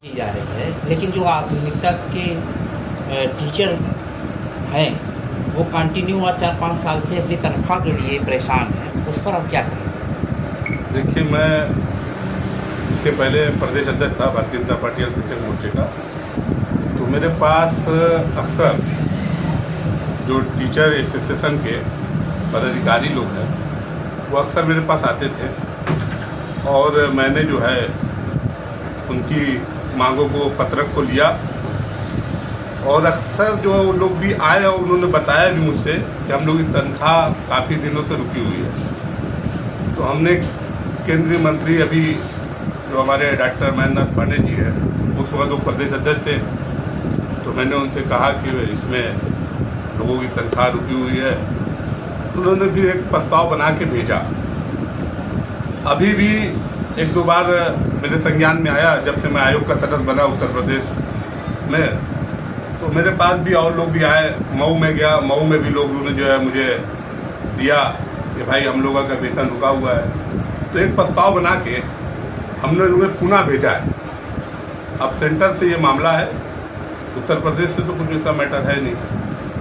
की जा रही है, लेकिन जो आधुनिकता के टीचर हैं वो कंटिन्यू और 4-5 साल से अपनी तनख्वाह के लिए परेशान हैं। उस पर आप क्या कहेंगे? देखिए, मैं इसके पहले प्रदेश अध्यक्ष था भारतीय जनता पार्टी अल्पसंख्यक मोर्चे का। तो मेरे पास अक्सर जो टीचर एसोसिएशन के पदाधिकारी लोग हैं वो अक्सर मेरे पास आते थे और मैंने जो है उनकी मांगों को पत्रक को लिया और अक्सर जो लोग भी आए और उन्होंने बताया भी मुझसे कि हम लोग की तनख्वाह काफ़ी दिनों से रुकी हुई है। तो हमने केंद्रीय मंत्री अभी जो हमारे डॉक्टर महेंद्रनाथ पांडे जी हैं, उस वक्त वो प्रदेश अध्यक्ष थे, तो मैंने उनसे कहा कि इसमें लोगों की तनख्वाह रुकी हुई है। तो उन्होंने भी एक प्रस्ताव बना के भेजा। अभी भी 1-2 बार मेरे संज्ञान में आया जब से मैं आयोग का सदस्य बना उत्तर प्रदेश में। तो मेरे पास भी और लोग भी आए। मऊ में गया, मऊ में भी लोगों ने जो है मुझे दिया कि भाई हम लोगों का वेतन रुका हुआ है। तो एक प्रस्ताव बना के हमने लोगों पुनः भेजा है। अब सेंटर से ये मामला है, उत्तर प्रदेश से तो कुछ ऐसा मैटर है नहीं।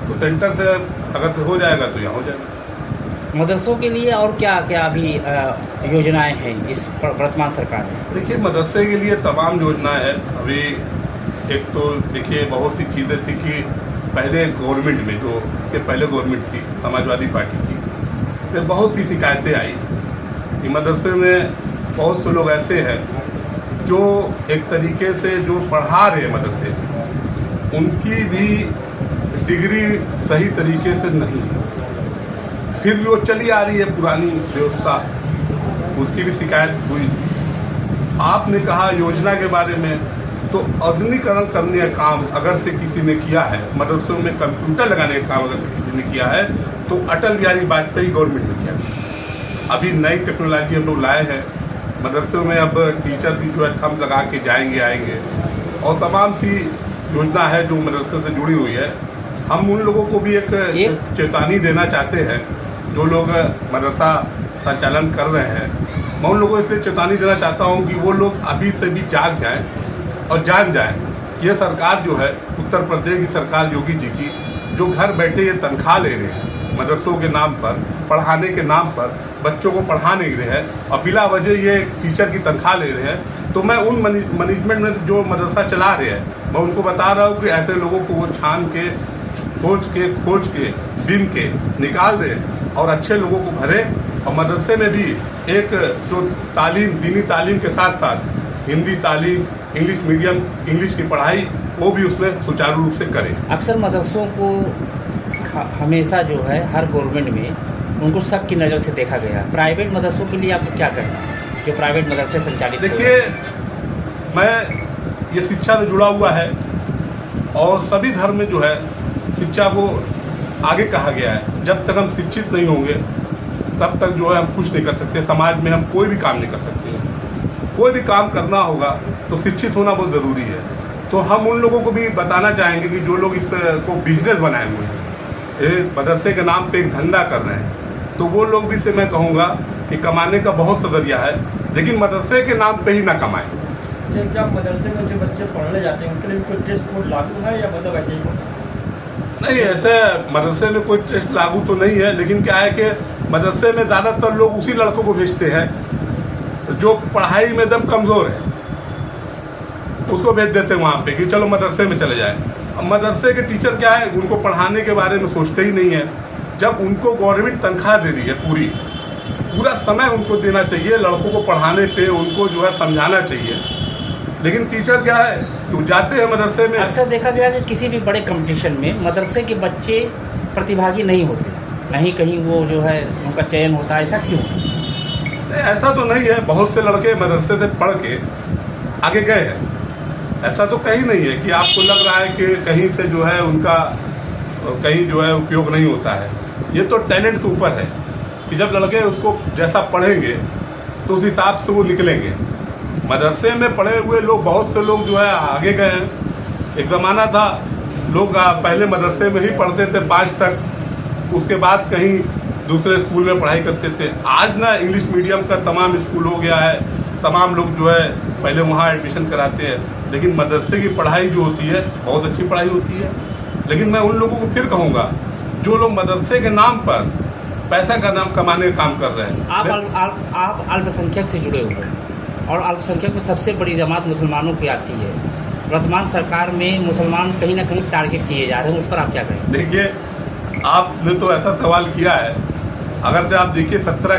तो सेंटर से अगर से हो जाएगा तो यहाँ हो जाएगा। मदरसों के लिए और क्या क्या अभी योजनाएं हैं इस वर्तमान सरकार में? देखिए, मदरसे के लिए तमाम योजनाएं हैं। अभी एक तो देखिए बहुत सी चीज़ें थी कि पहले गवर्नमेंट में, जो इसके पहले गवर्नमेंट थी समाजवादी पार्टी की, फिर बहुत सी शिकायतें आई कि मदरसे में बहुत से लोग ऐसे हैं जो एक तरीके से जो पढ़ा रहे हैं मदरसे में, उनकी भी डिग्री सही तरीके से नहीं है। फिर भी वो चली आ रही है पुरानी व्यवस्था, उसकी भी शिकायत हुई। आपने कहा योजना के बारे में, तो आधुनिकीकरण करने का काम अगर से किसी ने किया है, मदरसों में कंप्यूटर लगाने का काम अगर से किसी ने किया है, तो अटल बिहारी वाजपेयी गवर्नमेंट ने किया। अभी नई टेक्नोलॉजी हम लोग लाए हैं मदरसों में। अब टीचर भी जो है थंब लगा के जाएंगे आएंगे, और तमाम सी योजना है जो मदरसे से जुड़ी हुई है। हम उन लोगों को भी एक चेतावनी देना चाहते हैं जो लोग मदरसा संचालन कर रहे हैं। मैं उन लोगों से चेतावनी देना चाहता हूं कि वो लोग अभी से भी जाग जाएं और जान जाएं। ये सरकार जो है उत्तर प्रदेश की सरकार योगी जी की, जो घर बैठे ये तनख्वाह ले रहे हैं मदरसों के नाम पर, पढ़ाने के नाम पर बच्चों को पढ़ा नहीं रहे हैं और बिला वजह ये टीचर की तनख्वाह ले रहे हैं। तो मैं उन मैनेजमेंट में जो मदरसा चला रहे हैं, मैं उनको बता रहा हूँ कि ऐसे लोगों को वो छान के खोज के बीन के निकाल दें और अच्छे लोगों को भरे। और मदरसे में भी एक जो तालीम, दीनी तालीम के साथ साथ हिंदी तालीम, इंग्लिश मीडियम, इंग्लिश की पढ़ाई, वो भी उसमें सुचारू रूप से करें। अक्सर मदरसों को हमेशा जो है हर गवर्नमेंट में उनको शक की नज़र से देखा गया। प्राइवेट मदरसों के लिए आपको क्या करना है, जो प्राइवेट मदरसे संचालित? देखिए, मैं ये शिक्षा से जुड़ा हुआ है और सभी धर्म में जो है शिक्षा को आगे कहा गया है। जब तक हम शिक्षित नहीं होंगे तब तक जो है हम कुछ नहीं कर सकते। समाज में हम कोई भी काम नहीं कर सकते। कोई भी काम करना होगा तो शिक्षित होना बहुत ज़रूरी है। तो हम उन लोगों को भी बताना चाहेंगे कि जो लोग इसको बिजनेस बनाए हुए हैं, ये मदरसे के नाम पे एक धंधा कर रहे हैं, तो वो लोग भी से मैं कहूँगा कि कमाने का बहुत सा जरिया है, लेकिन मदरसे के नाम पे ही ना कमाएं। क्या मदरसे में जो बच्चे पढ़ने जाते हैं उनके लिए कोई टेस्ट कोड लागू है या मतलब ऐसे ही? नहीं, ऐसे मदरसे में कोई टेस्ट लागू तो नहीं है, लेकिन क्या है कि मदरसे में ज़्यादातर लोग उसी लड़कों को भेजते हैं जो पढ़ाई में एकदम कमज़ोर है, उसको भेज देते हैं वहाँ पे कि चलो मदरसे में चले जाएं। अब मदरसे के टीचर क्या है, उनको पढ़ाने के बारे में सोचते ही नहीं है। जब उनको गवर्नमेंट तनख्वाह दे रही है, पूरा समय उनको देना चाहिए लड़कों को पढ़ाने पे, उनको जो है समझाना चाहिए। लेकिन टीचर क्या है, तो जाते हैं मदरसे में। अक्सर देखा गया कि किसी भी बड़े कंपटीशन में मदरसे के बच्चे प्रतिभागी नहीं होते, नहीं कहीं वो जो है उनका चयन होता है। ऐसा क्यों? नहीं, ऐसा तो नहीं है। बहुत से लड़के मदरसे से पढ़ के आगे गए हैं। ऐसा तो कहीं नहीं है कि आपको लग रहा है कि कहीं से जो है उनका कहीं जो है उपयोग नहीं होता है। ये तो टैलेंट के ऊपर है कि जब लड़के उसको जैसा पढ़ेंगे तो उस हिसाब से वो निकलेंगे। मदरसे में पढ़े हुए लोग, बहुत से लोग जो है आगे गए हैं। एक ज़माना था लोग पहले मदरसे में ही पढ़ते थे 5 तक, उसके बाद कहीं दूसरे स्कूल में पढ़ाई करते थे। आज ना इंग्लिश मीडियम का तमाम स्कूल हो गया है, तमाम लोग जो है पहले वहाँ एडमिशन कराते हैं। लेकिन मदरसे की पढ़ाई जो होती है बहुत अच्छी पढ़ाई होती है। लेकिन मैं उन लोगों को फिर कहूँगा जो लोग मदरसे के नाम पर पैसा का नाम कमाने का काम कर रहे हैं। आप अल्पसंख्यक से जुड़े हुए हैं और अल्पसंख्यक में सबसे बड़ी जमात मुसलमानों की आती है। वर्तमान सरकार में मुसलमान कहीं ना कहीं टारगेट किए जा रहे हैं, उस पर आप क्या कहें? देखिए, आपने तो ऐसा सवाल किया है, अगर तो आप देखिए 17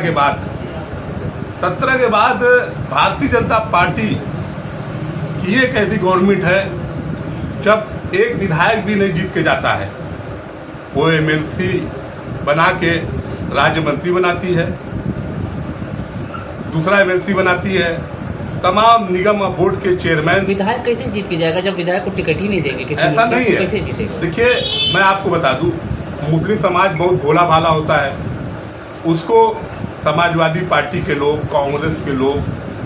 के बाद भारतीय जनता पार्टी की एक ऐसी गवर्नमेंट है जब एक विधायक भी नहीं जीत के जाता है, वो एमएलसी बना के राज्य मंत्री बनाती है, दूसरा एमएलसी बनाती है, तमाम निगम और बोर्ड के चेयरमैन। विधायक कैसे जीत के जाएगा जब विधायक को टिकट ही नहीं देंगे? किसी ऐसा नहीं है, कैसे जीतेगा? देखिए मैं आपको बता दूं, मुस्लिम समाज बहुत भोला भाला होता है। उसको समाजवादी पार्टी के लोग, कांग्रेस के लोग,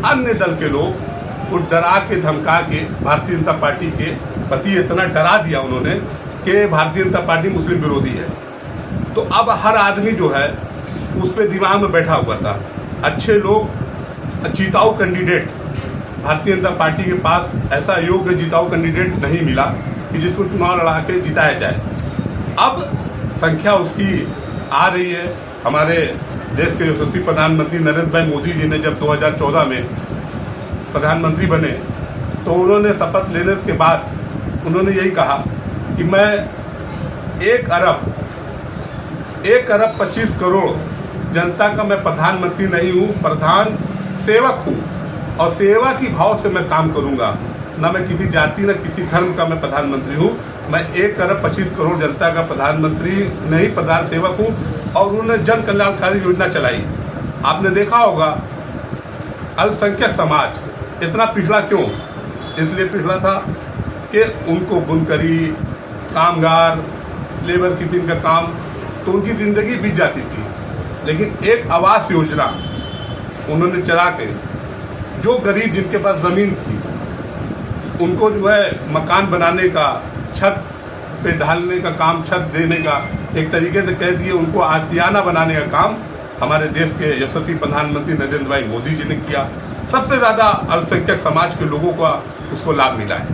अन्य दल के लोग वो डरा के धमका के भारतीय जनता पार्टी के प्रति इतना डरा दिया उन्होंने कि भारतीय जनता पार्टी मुस्लिम विरोधी है। तो अब हर आदमी जो है उस पर दिमाग में बैठा हुआ था। अच्छे लोग, जीताऊ कैंडिडेट भारतीय जनता पार्टी के पास ऐसा योग्य जीताऊ कैंडिडेट नहीं मिला कि जिसको चुनाव लड़ा के जिताया जाए। अब संख्या उसकी आ रही है। हमारे देश के यशस्वी प्रधानमंत्री नरेंद्र भाई मोदी जी ने जब 2014 में प्रधानमंत्री बने तो उन्होंने शपथ लेने के बाद उन्होंने यही कहा कि मैं 1 अरब 25 करोड़ जनता का मैं प्रधानमंत्री नहीं हूँ, प्रधान सेवक हूँ और सेवा की भाव से मैं काम करूँगा। ना मैं किसी जाति न किसी धर्म का मैं प्रधानमंत्री हूँ, मैं 1 अरब 25 करोड़ जनता का प्रधानमंत्री नहीं, प्रधान सेवक हूँ। और उन्होंने जन कल्याणकारी योजना चलाई। आपने देखा होगा अल्पसंख्यक समाज इतना पिछड़ा क्यों? इसलिए पिछड़ा था कि उनको बुनकरी, कामगार, लेबर किसी का काम, तो उनकी ज़िंदगी बीत जाती थी। लेकिन एक आवास योजना उन्होंने चला के जो गरीब जिनके पास ज़मीन थी उनको जो है मकान बनाने का, छत पे ढालने का काम, छत देने का, एक तरीके से कह दिए उनको आशियाना बनाने का काम हमारे देश के यशस्वी प्रधानमंत्री नरेंद्र भाई मोदी जी ने किया। सबसे ज़्यादा अल्पसंख्यक समाज के लोगों का उसको लाभ मिला है।